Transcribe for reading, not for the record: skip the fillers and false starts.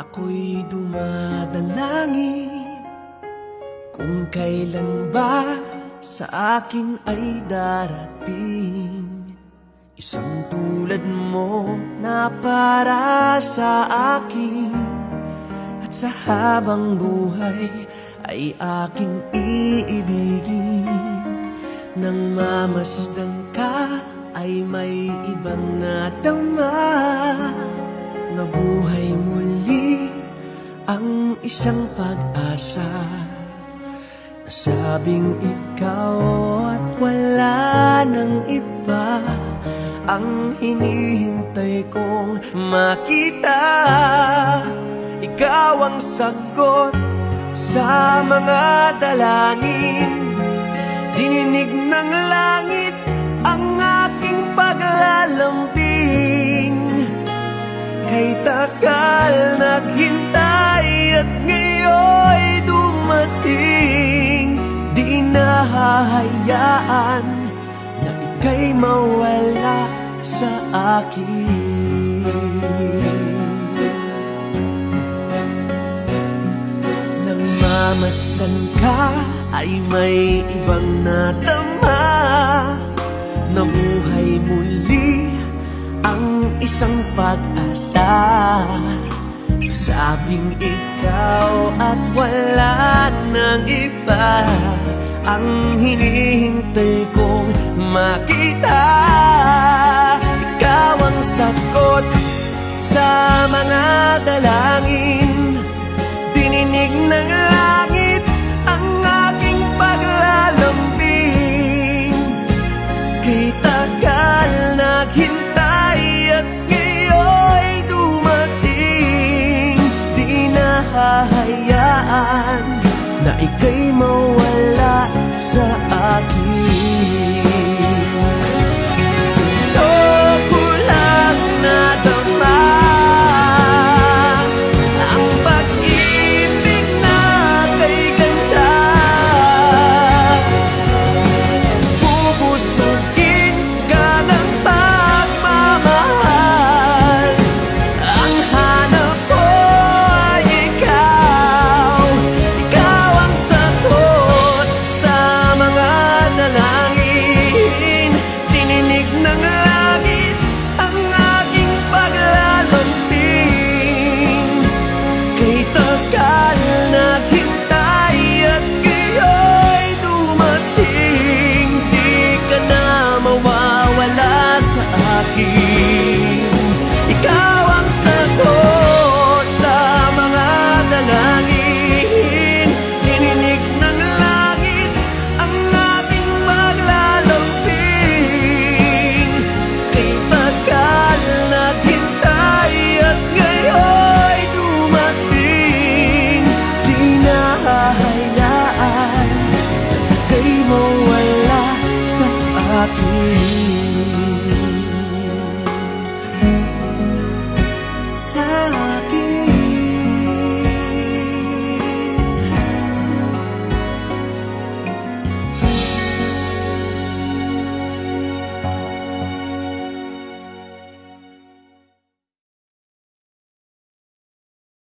Ako'y dumadalangin kung kailan ba sa akin ay darating isang tulad mo na para sa akin. At sa habang buhay ay aking iibigin. Nang mamasdan ka ay may ibang nadama. Nabuhay muli ang isang pag-asa. Nasabing ikaw at wala nang iba ang hinihintay kong makita. Ikaw ang sagot sa mga dalangin. Dininig ng langit ang aking paglalambing. Kay tagal naghintay at ngayon'y dumating. Di nahahayaan na ika'y mawala sa akin. Nang mamasdan ka ay may ibang nadama. Nabuhay muli ang isang pag-asa. Sabing ikaw at wala nang iba ang hinihintay kong makita. Ikaw ang sagot sa mga dalangin. Dininig ng langit ang aking paglalambing. Kay tagal naghintay at ngayon'y dumating. Di nahahayaan na ika'y mawala